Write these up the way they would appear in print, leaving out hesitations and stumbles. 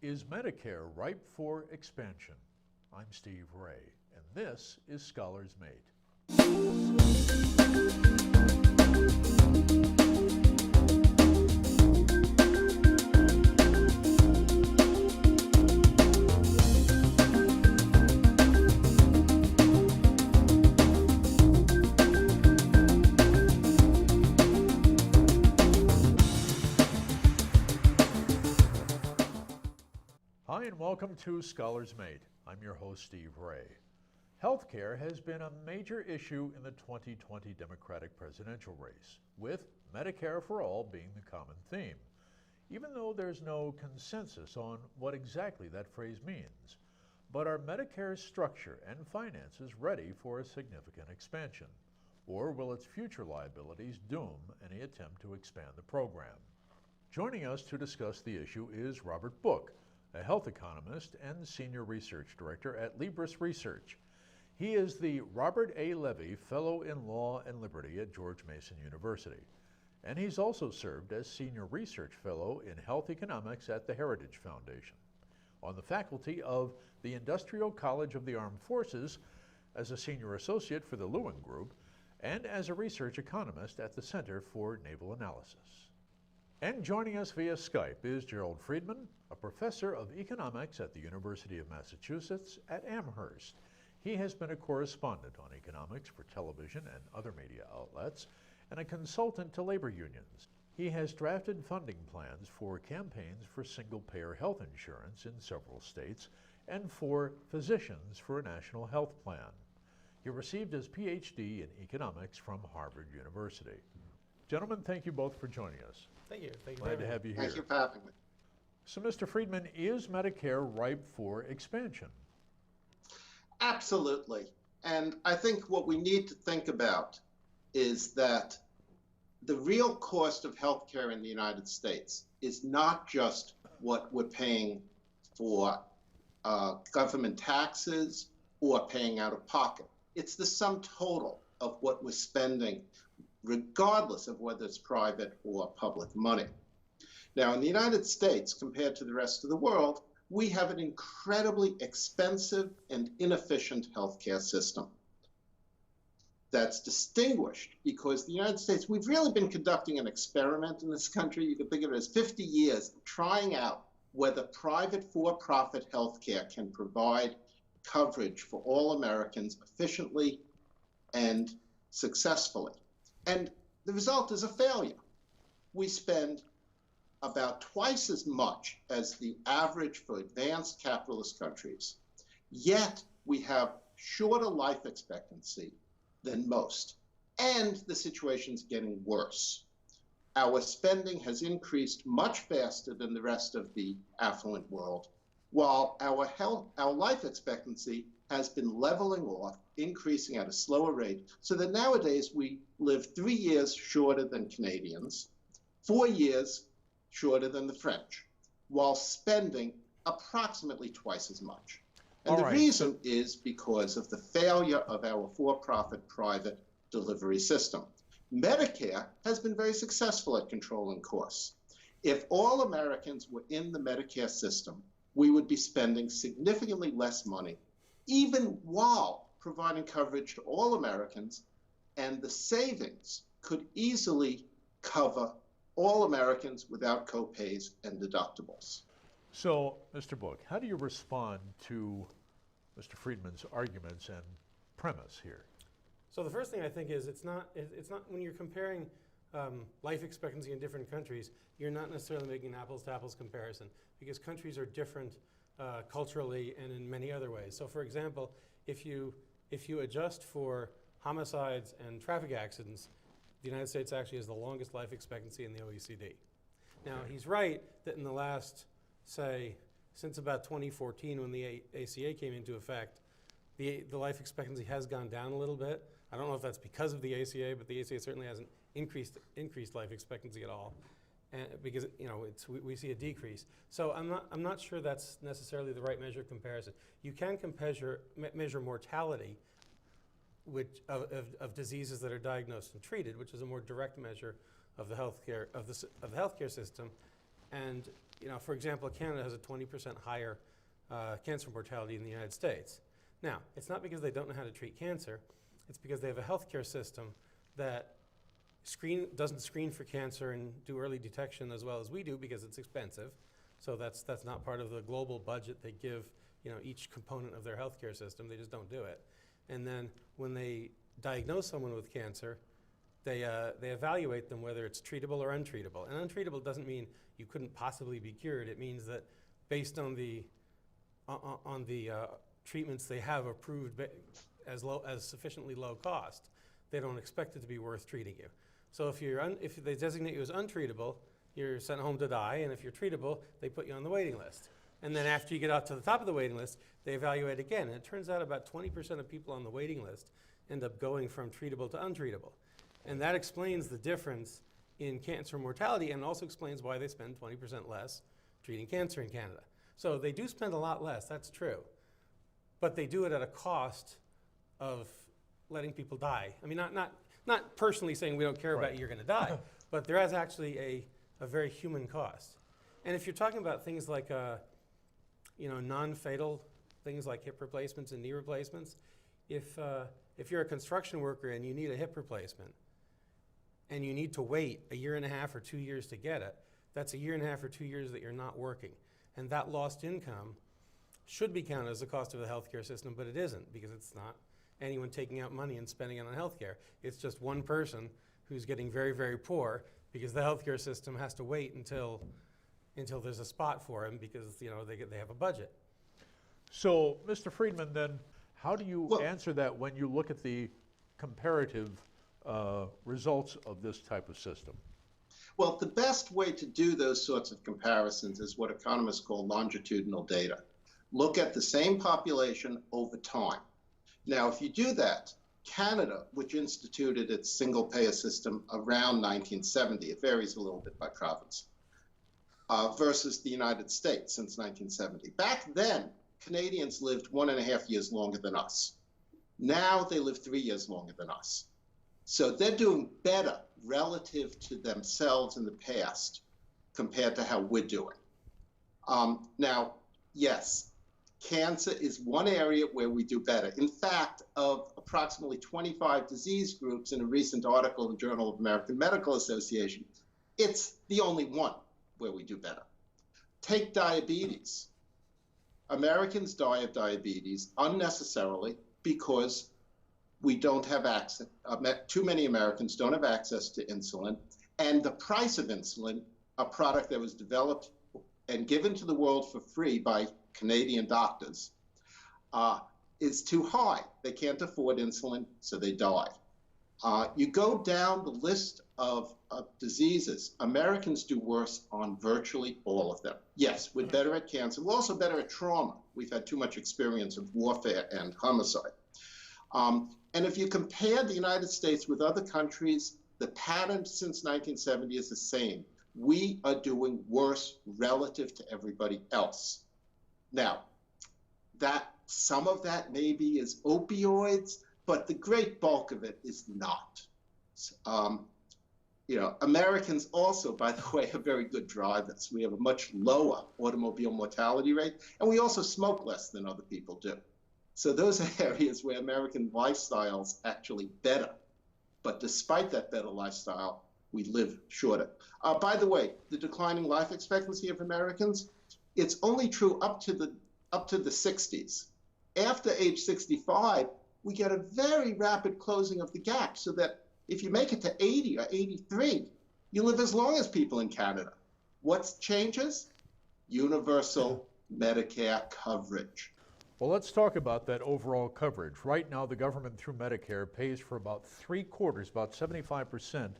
Is Medicare ripe for expansion? I'm Steve Ray, and this is Scholars Made. Hi, and welcome to Scholars Made. I'm your host, Steve Ray. Healthcare has been a major issue in the 2020 Democratic presidential race, with Medicare for All being the common theme, even though there's no consensus on what exactly that phrase means. But are Medicare's structure and finances ready for a significant expansion? Or will its future liabilities doom any attempt to expand the program? Joining us to discuss the issue is Robert Book, a health economist and senior research director at Libris Research. He is the Robert A. Levy Fellow in Law and Liberty at George Mason University. And he's also served as Senior Research Fellow in Health Economics at the Heritage Foundation, on the faculty of the Industrial College of the Armed Forces, as a Senior Associate for the Lewin Group, and as a research economist at the Center for Naval Analysis. And joining us via Skype is Gerald Friedman, a professor of economics at the University of Massachusetts at Amherst. He has been a correspondent on economics for television and other media outlets, and a consultant to labor unions. He has drafted funding plans for campaigns for single-payer health insurance in several states and for physicians for a national health plan. He received his PhD in economics from Harvard University. Gentlemen, thank you both for joining us. Thank you. Glad to have you here. Thank you for having me. So, Mr. Friedman, is Medicare ripe for expansion? Absolutely. And I think what we need to think about is that the real cost of healthcare in the United States is not just what we're paying for government taxes or paying out of pocket. It's the sum total of what we're spending, regardless of whether it's private or public money. Now, in the United States, compared to the rest of the world, we have an incredibly expensive and inefficient healthcare system that's distinguished because the United States, we've really been conducting an experiment in this country. You can think of it as 50 years trying out whether private for-profit healthcare can provide coverage for all Americans efficiently and successfully. And the result is a failure. We spend about twice as much as the average for advanced capitalist countries, yet we have shorter life expectancy than most, and the situation's getting worse. Our spending has increased much faster than the rest of the affluent world, while our life expectancy has been leveling off, increasing at a slower rate, so that nowadays we live 3 years shorter than Canadians, 4 years shorter than the French, while spending approximately twice as much. And the reason is because of the failure of our for-profit private delivery system. Medicare has been very successful at controlling costs. If all Americans were in the Medicare system, we would be spending significantly less money, even while providing coverage to all Americans, and the savings could easily cover all Americans without co-pays and deductibles. So, Mr. Book, how do you respond to Mr. Friedman's arguments and premise here? So the first thing I think is it's not when you're comparing life expectancy in different countries, you're not necessarily making an apples to apples comparison because countries are different culturally and in many other ways. So for example, if you adjust for homicides and traffic accidents, the United States actually has the longest life expectancy in the OECD. Now, he's right that in the last, say, since about 2014 when the ACA came into effect, the life expectancy has gone down a little bit. I don't know if that's because of the ACA, but the ACA certainly hasn't increased life expectancy at all, because we see a decrease. So I'm not sure that's necessarily the right measure of comparison. You can measure mortality, which of diseases that are diagnosed and treated, which is a more direct measure of the healthcare system, and for example, Canada has a 20% higher cancer mortality in the United States. Now, it's not because they don't know how to treat cancer, it's because they have a healthcare system that doesn't screen for cancer and do early detection as well as we do because it's expensive. So that's not part of the global budget they give each component of their healthcare system. They just don't do it. And then when they diagnose someone with cancer, they evaluate them whether it's treatable or untreatable. And untreatable doesn't mean you couldn't possibly be cured. It means that based on the treatments they have approved as sufficiently low cost, they don't expect it to be worth treating you. So if they designate you as untreatable, you're sent home to die, and if you're treatable, they put you on the waiting list. And then after you get out to the top of the waiting list, they evaluate again. And it turns out about 20% of people on the waiting list end up going from treatable to untreatable. And that explains the difference in cancer mortality and also explains why they spend 20% less treating cancer in Canada. So they do spend a lot less, that's true. But they do it at a cost of letting people die. I mean, not personally saying we don't care about you, you're going to die, but there is actually a very human cost. And if you're talking about things like non-fatal things like hip replacements and knee replacements, if you're a construction worker and you need a hip replacement and you need to wait a year and a half or 2 years to get it, that's a year and a half or 2 years that you're not working. And that lost income should be counted as the cost of the healthcare system, but it isn't, because it's not anyone taking out money and spending it on healthcare. It's just one person who's getting very, very poor because the healthcare system has to wait until there's a spot for him because they have a budget. So, Mr. Friedman, then, how do you answer that when you look at the comparative results of this type of system? Well, the best way to do those sorts of comparisons is what economists call longitudinal data. Look at the same population over time. Now, if you do that, Canada, which instituted its single-payer system around 1970, it varies a little bit by province, versus the United States since 1970. Back then, Canadians lived 1.5 years longer than us. Now they live 3 years longer than us. So they're doing better relative to themselves in the past compared to how we're doing. Now, yes, cancer is one area where we do better. In fact, of approximately 25 disease groups in a recent article in the Journal of American Medical Association, it's the only one where we do better. Take diabetes. Americans die of diabetes unnecessarily because we don't have access, too many Americans don't have access to insulin, and the price of insulin, a product that was developed and given to the world for free by Canadian doctors, is too high. They can't afford insulin, so they die. You go down the list of diseases, Americans do worse on virtually all of them. Yes, we're better at cancer. We're also better at trauma. We've had too much experience of warfare and homicide. And if you compare the United States with other countries, the pattern since 1970 is the same. We are doing worse relative to everybody else. Now, some of that maybe is opioids, but the great bulk of it is not. Americans also, by the way, are very good drivers. We have a much lower automobile mortality rate, and we also smoke less than other people do. So those are areas where American lifestyle's actually better. But despite that better lifestyle, we live shorter. By the way, the declining life expectancy of Americans, it's only true up to the 60s. After age 65, we get a very rapid closing of the gap, so that if you make it to 80 or 83, you live as long as people in Canada. What changes? Universal Medicare coverage. Well, let's talk about that overall coverage. Right now, the government through Medicare pays for about 3/4, about 75%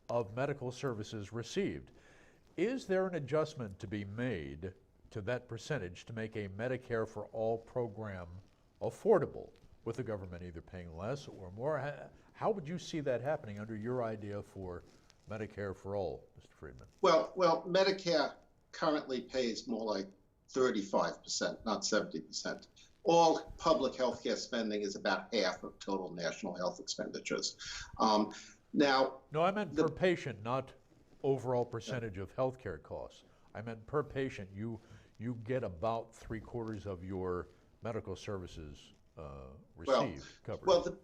of medical services received. Is there an adjustment to be made to that percentage to make a Medicare for All program affordable, with the government either paying less or more? How would you see that happening under your idea for Medicare for All, Mr. Friedman? Well, Medicare currently pays more like 35%, not 70%. All public health care spending is about half of total national health expenditures. No, I meant per patient, not overall percentage of health care costs. I meant per patient, you get about 3/4 of your medical services covered. Well,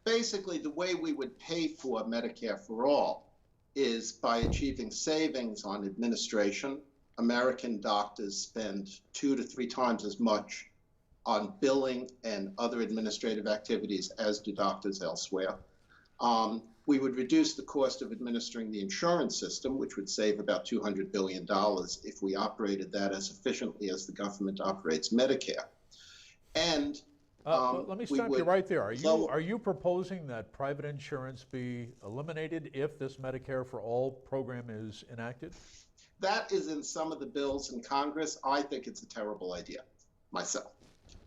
basically the way we would pay for Medicare for all is by achieving savings on administration. American doctors spend 2 to 3 times as much on billing and other administrative activities as do doctors elsewhere. We would reduce the cost of administering the insurance system, which would save about $200 billion if we operated that as efficiently as the government operates Medicare. And let me stop you right there. Are you proposing that private insurance be eliminated if this Medicare for All program is enacted? That is in some of the bills in Congress. I think it's a terrible idea myself.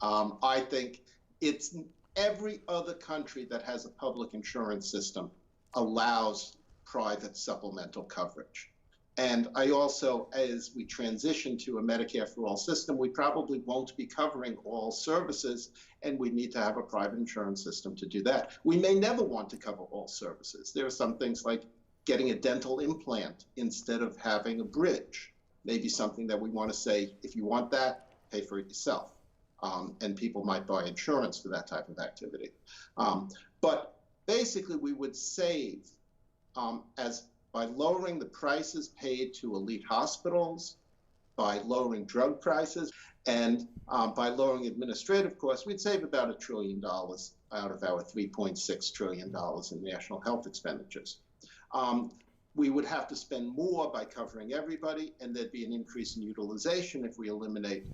I think it's every other country that has a public insurance system allows private supplemental coverage. And I also, as we transition to a Medicare for All system, we probably won't be covering all services, and we need to have a private insurance system to do that. We may never want to cover all services. There are some things like getting a dental implant instead of having a bridge. Maybe something that we want to say, if you want that, pay for it yourself. And people might buy insurance for that type of activity. But basically, we would save by lowering the prices paid to elite hospitals, by lowering drug prices, and by lowering administrative costs, we'd save about $1 trillion out of our $3.6 trillion in national health expenditures. We would have to spend more by covering everybody, and there'd be an increase in utilization if we eliminate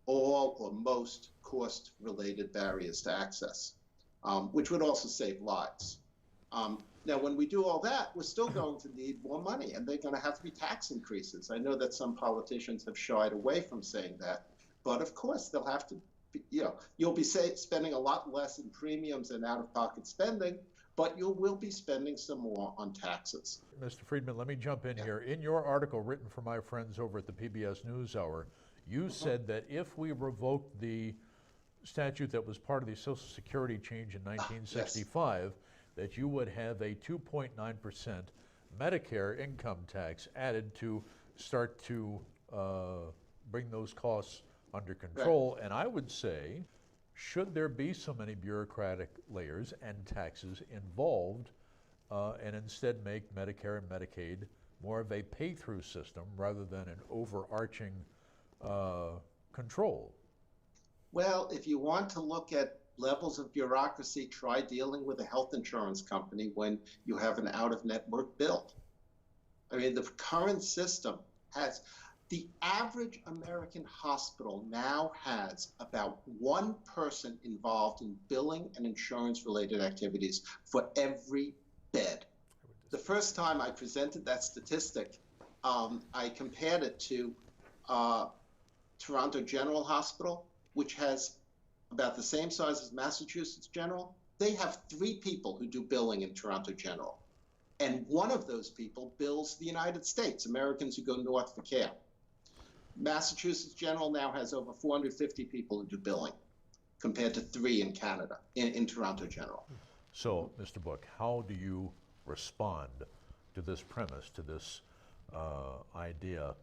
all or most cost-related barriers to access, which would also save lives. Now, when we do all that, we're still going to need more money, and they're going to have to be tax increases. I know that some politicians have shied away from saying that, but of course they'll have to, you'll be spending a lot less in premiums and out-of-pocket spending, but you will be spending some more on taxes. Mr. Friedman, let me jump in here. In your article written for my friends over at the PBS NewsHour, you said that if we revoked the statute that was part of the Social Security change in 1965, yes, that you would have a 2.9% Medicare income tax added to start to bring those costs under control. Right. And I would say, should there be so many bureaucratic layers and taxes involved, and instead make Medicare and Medicaid more of a pay-through system rather than an overarching control? Well, if you want to look at levels of bureaucracy, try dealing with a health insurance company when you have an out-of-network bill. I mean, the current system has, the average American hospital now has about one person involved in billing and insurance-related activities for every bed. The first time I presented that statistic, I compared it to Toronto General Hospital, which has about the same size as Massachusetts General. They have 3 people who do billing in Toronto General. And one of those people bills the United States, Americans who go north for care. Massachusetts General now has over 450 people who do billing, compared to 3 in Canada, in Toronto General. So, Mr. Book, how do you respond to this premise, to this idea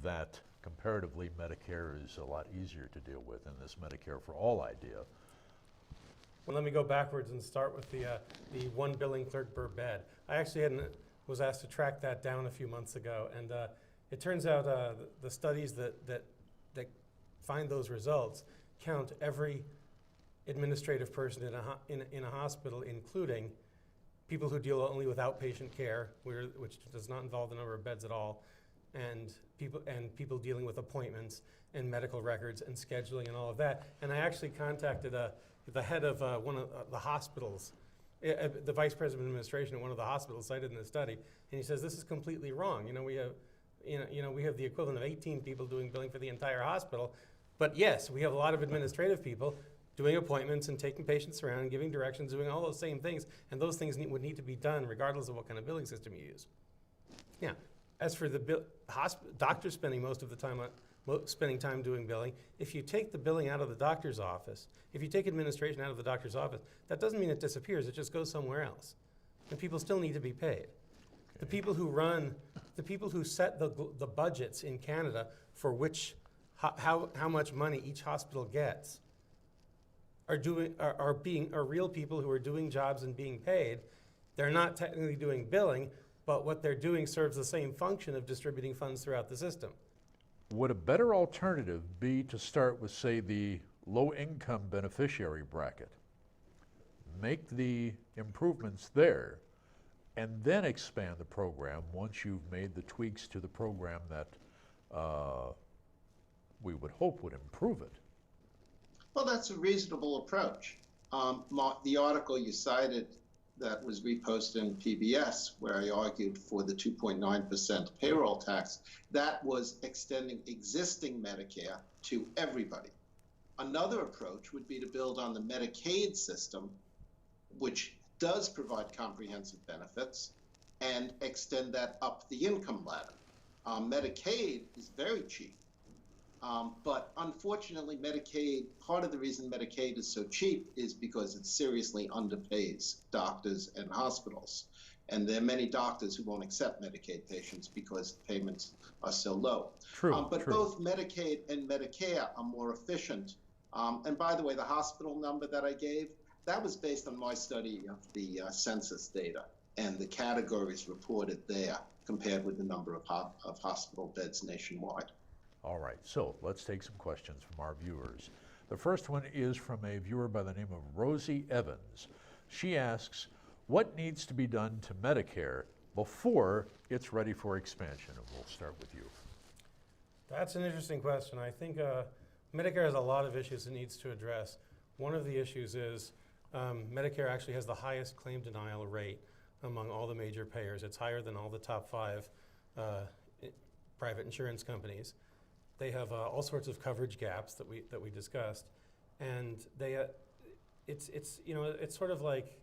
that comparatively Medicare is a lot easier to deal with than this Medicare for All idea? Well, let me go backwards and start with the one billing clerk per bed. I actually was asked to track that down a few months ago, and it turns out the studies that find those results count every administrative person in a hospital, including people who deal only with outpatient care, which does not involve the number of beds at all, and people dealing with appointments and medical records and scheduling and all of that. And I actually contacted the head of one of the hospitals, the vice president of administration at one of the hospitals cited in the study, and he says this is completely wrong. We have the equivalent of 18 people doing billing for the entire hospital, but yes, we have a lot of administrative people doing appointments and taking patients around and giving directions, doing all those same things, and those things would need to be done regardless of what kind of billing system you use. Yeah. As for the doctors spending most of the time spending time doing billing, if you take the billing out of the doctor's office, if you take administration out of the doctor's office, that doesn't mean it disappears, it just goes somewhere else. And people still need to be paid. Okay. The people who run the people who set the budgets in Canada for how much money each hospital gets are real people who are doing jobs and being paid. They're not technically doing billing, but what they're doing serves the same function of distributing funds throughout the system. Would a better alternative be to start with, say, the low-income beneficiary bracket? Make the improvements there, and then expand the program once you've made the tweaks to the program that we would hope would improve it. Well, that's a reasonable approach. The article you cited that was reposted in PBS, where I argued for the 2.9% payroll tax, that was extending existing Medicare to everybody. Another approach would be to build on the Medicaid system, which does provide comprehensive benefits, and extend that up the income ladder. Medicaid is very cheap. But unfortunately, part of the reason Medicaid is so cheap is because it seriously underpays doctors and hospitals. And there are many doctors who won't accept Medicaid patients because payments are so low. True. Both Medicaid and Medicare are more efficient. And by the way, the hospital number that I gave, that was based on my study of the census data and the categories reported there compared with the number of hospital beds nationwide. All right, so let's take some questions from our viewers. The first one is from a viewer by the name of Rosie Evans. She asks, what needs to be done to Medicare before it's ready for expansion? And we'll start with you. That's an interesting question. I think Medicare has a lot of issues it needs to address. One of the issues is Medicare actually has the highest claim denial rate among all the major payers. It's higher than all the top 5 private insurance companies. They have all sorts of coverage gaps that we discussed, and it's sort of like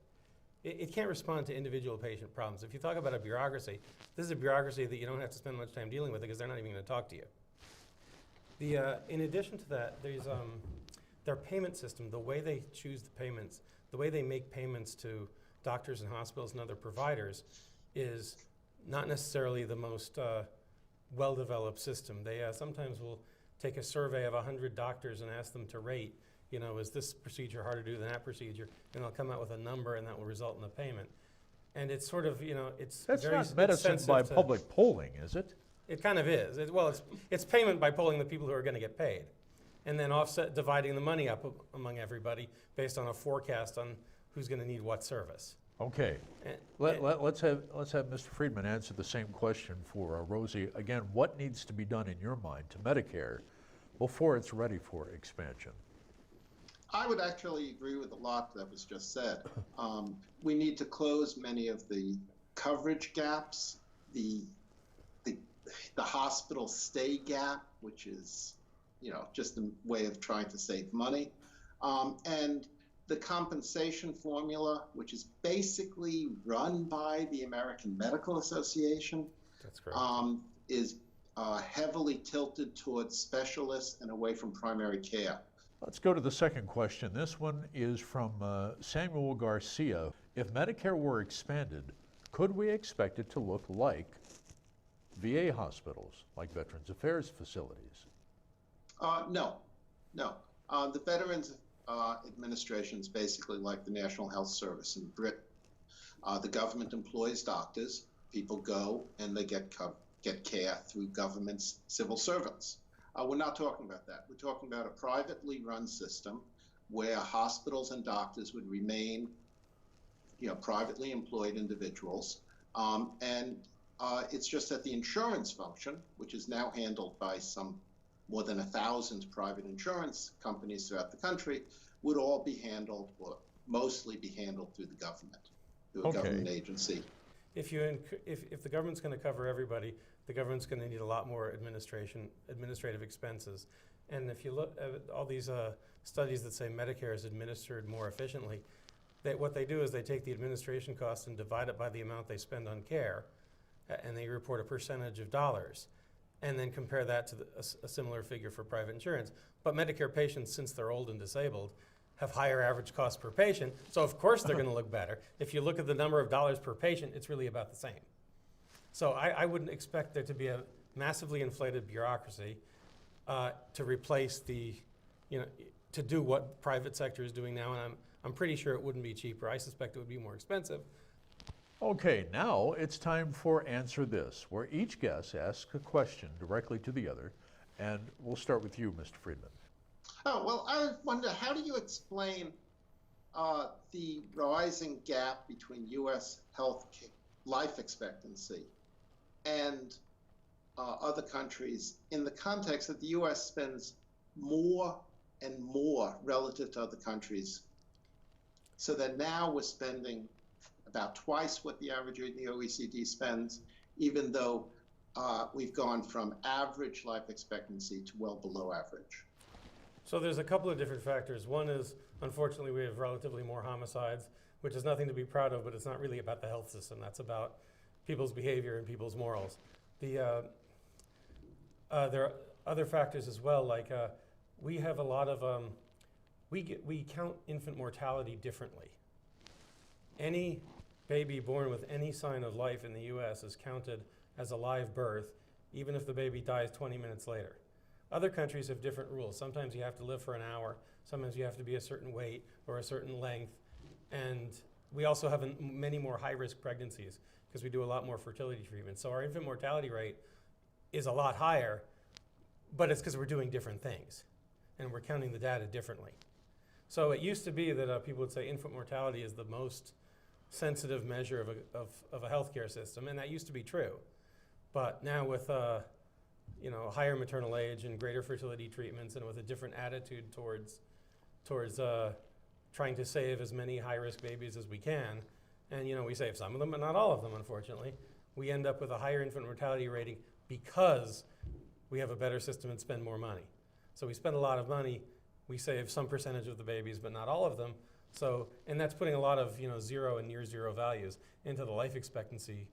it can't respond to individual patient problems. If you talk about a bureaucracy, this is a bureaucracy that you don't have to spend much time dealing with because they're not even going to talk to you. In addition to that, there's their payment system, the way they choose the payments, the way they make payments to doctors and hospitals and other providers is not necessarily the most well-developed system. They sometimes will take a survey of 100 doctors and ask them to rate, is this procedure harder to do than that procedure? And they'll come out with a number and that will result in a payment. And it's sort of, it's That's very not medicine by public polling, is it? It kind of is. It's payment by polling the people who are going to get paid. And then dividing the money up among everybody based on a forecast on who's going to need what service. Okay, let's have Mr. Friedman answer the same question for Rosie. Again, what needs to be done in your mind to Medicare before it's ready for expansion? I would actually agree with a lot that was just said. We need to close many of the coverage gaps, the hospital stay gap, which is just a way of trying to save money, and the compensation formula, which is basically run by the American Medical Association, that's correct, is heavily tilted towards specialists and away from primary care. Let's go to the second question. This one is from Samuel Garcia. If Medicare were expanded, could we expect it to look like VA hospitals, like Veterans Affairs facilities? No. The Veterans Administration is basically like the National Health Service in Britain. The government employs doctors. People go and they get care through government's civil servants. We're not talking about that. We're talking about a privately run system where hospitals and doctors would remain, privately employed individuals. And it's just that the insurance function, which is now handled by some more than 1,000 private insurance companies throughout the country, would all be handled, or mostly be handled through the government, through a government agency. If the government's going to cover everybody, the government's going to need a lot more administrative expenses. And if you look at all these studies that say Medicare is administered more efficiently, what they do is they take the administration costs and divide it by the amount they spend on care, and they report a percentage of dollars, and then compare that to a similar figure for private insurance. But Medicare patients, since they're old and disabled, have higher average cost per patient, so of course they're going to look better. If you look at the number of dollars per patient, it's really about the same. So I wouldn't expect there to be a massively inflated bureaucracy to replace to do what private sector is doing now, and I'm pretty sure it wouldn't be cheaper. I suspect it would be more expensive. Okay, now it's time for Answer This, where each guest asks a question directly to the other, and we'll start with you, Mr. Friedman. Oh, well, I wonder, how do you explain the rising gap between U.S. life expectancy and other countries in the context that the U.S. spends more and more relative to other countries, so that now we're spending about twice what the average in the OECD spends, even though we've gone from average life expectancy to well below average? So there's a couple of different factors. One is, unfortunately, we have relatively more homicides, which is nothing to be proud of, but it's not really about the health system. That's about people's behavior and people's morals. There are other factors as well, like we have a lot of, we count infant mortality differently. Any baby born with any sign of life in the US is counted as a live birth, even if the baby dies 20 minutes later. Other countries have different rules. Sometimes you have to live for an hour, sometimes you have to be a certain weight or a certain length, and we also have many more high-risk pregnancies because we do a lot more fertility treatment. So our infant mortality rate is a lot higher, but it's because we're doing different things, and we're counting the data differently. So it used to be that people would say infant mortality is the most sensitive measure of a healthcare system, and that used to be true. But now with higher maternal age and greater fertility treatments, and with a different attitude towards trying to save as many high-risk babies as we can, and we save some of them, but not all of them, unfortunately, we end up with a higher infant mortality rating because we have a better system and spend more money. So we spend a lot of money, we save some percentage of the babies, but not all of them. So, and that's putting a lot of zero and near zero values into the life expectancy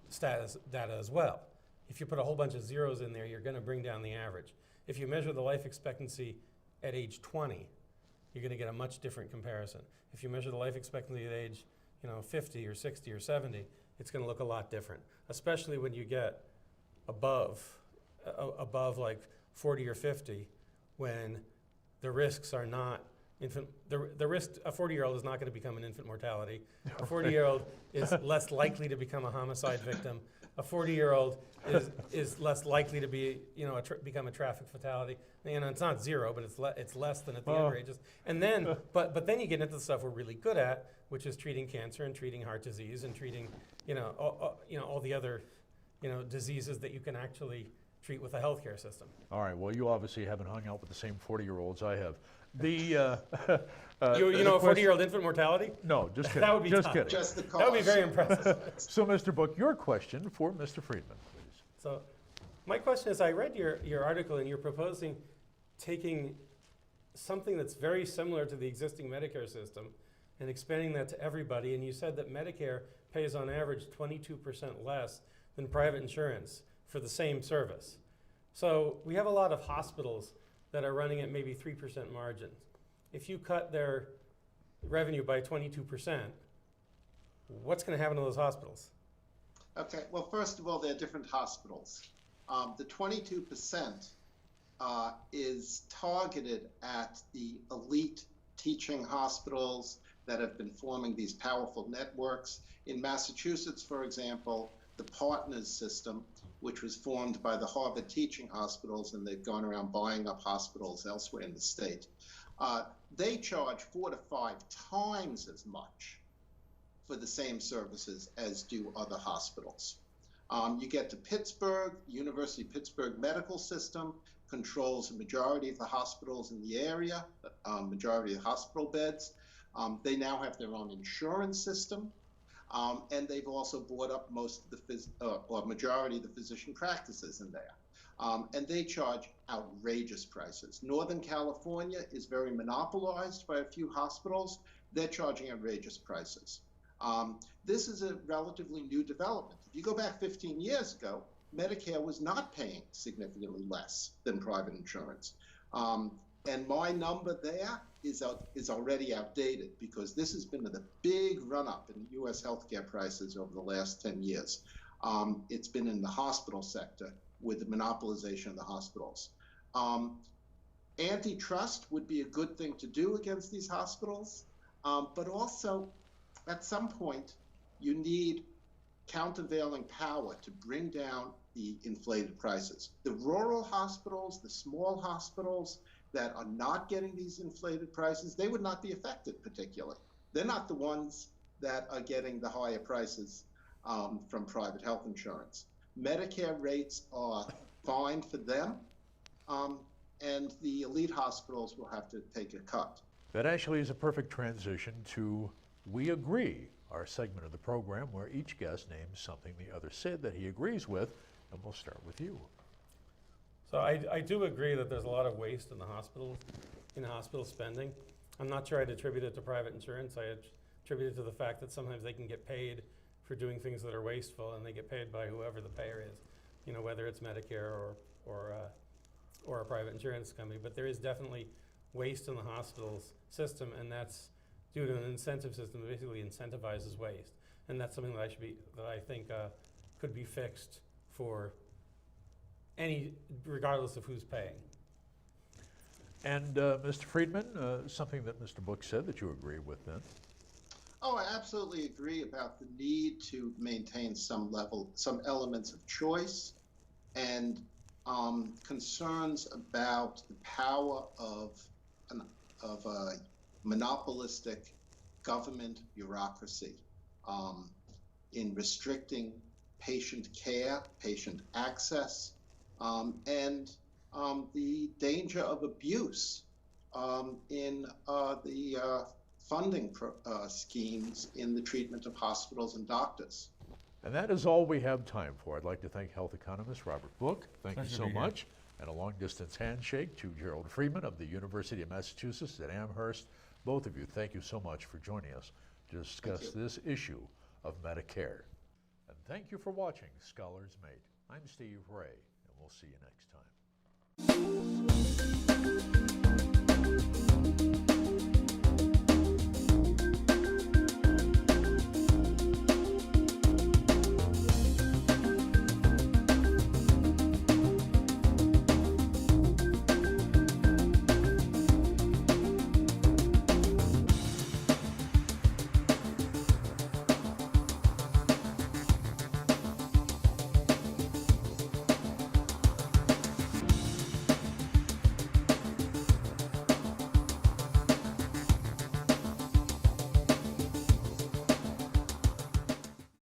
status data as well. If you put a whole bunch of zeros in there, you're going to bring down the average. If you measure the life expectancy at age 20, you're going to get a much different comparison. If you measure the life expectancy at age 50 or 60 or 70, it's going to look a lot different, especially when you get above like 40 or 50, when the risks are not the risk. A 40-year-old is not going to become an infant mortality. A 40-year-old is less likely to become a homicide victim. A 40-year-old is less likely to be become a traffic fatality. It's not zero, but it's less than at the younger ages. And then but then you get into the stuff we're really good at, which is treating cancer and treating heart disease and treating all the other diseases that you can actually treat with a healthcare system. All right, well, you obviously haven't hung out with the same 40-year-olds I have. The a 40-year-old infant mortality? No, just kidding. That would be just tough. kidding. Just the cost. That would be very impressive. So, Mr. Book, your question for Mr. Friedman, please. So my question is, I read your article, and you're proposing taking something that's very similar to the existing Medicare system and expanding that to everybody, and you said that Medicare pays on average 22% less than private insurance for the same service. So we have a lot of hospitals that are running at maybe 3% margins. If you cut their revenue by 22%, what's going to happen to those hospitals? Okay, well, first of all, they're different hospitals. The 22% is targeted at the elite teaching hospitals that have been forming these powerful networks. In Massachusetts, for example, the Partners system, which was formed by the Harvard teaching hospitals, and they've gone around buying up hospitals elsewhere in the state. They charge 4 to 5 times as much for the same services as do other hospitals. You get to Pittsburgh, University of Pittsburgh Medical System controls a majority of the hospitals in the area, majority of hospital beds. They now have their own insurance system. And they've also bought up most of the or majority of the physician practices in there. And they charge outrageous prices. Northern California is very monopolized by a few hospitals. They're charging outrageous prices. This is a relatively new development. If you go back 15 years ago, Medicare was not paying significantly less than private insurance. And my number there is already outdated, because this has been the big run-up in U.S. healthcare prices over the last 10 years. It's been in the hospital sector with the monopolization of the hospitals. Antitrust would be a good thing to do against these hospitals, but also at some point you need countervailing power to bring down the inflated prices. The rural hospitals, the small hospitals that are not getting these inflated prices, they would not be affected particularly. They're not the ones that are getting the higher prices from private health insurance. Medicare rates are fine for them, and the elite hospitals will have to take a cut. That actually is a perfect transition to We Agree, our segment of the program where each guest names something the other said that he agrees with, and we'll start with you. So I do agree that there's a lot of waste in the hospitals, in hospital spending. I'm not sure I'd attribute it to private insurance. I attribute it to the fact that sometimes they can get paid for doing things that are wasteful, and they get paid by whoever the payer is, you know, whether it's Medicare or a private insurance company. But there is definitely waste in the hospitals system, and that's due to an incentive system that basically incentivizes waste. And that's something that I think could be fixed for regardless of who's paying. And Mr. Friedman, something that Mr. Book said that you agree with then? Oh, I absolutely agree about the need to maintain some elements of choice, and concerns about the power of a monopolistic government bureaucracy in restricting patient care, patient access, and the danger of abuse in the funding schemes in the treatment of hospitals and doctors. And that is all we have time for. I'd like to thank health economist Robert Book. Thank you so much. And a long-distance handshake to Gerald Friedman of the University of Massachusetts at Amherst. Both of you, thank you so much for joining us to discuss this issue of Medicare. And thank you for watching Scholars Mate. I'm Steve Ray, and we'll see you next time.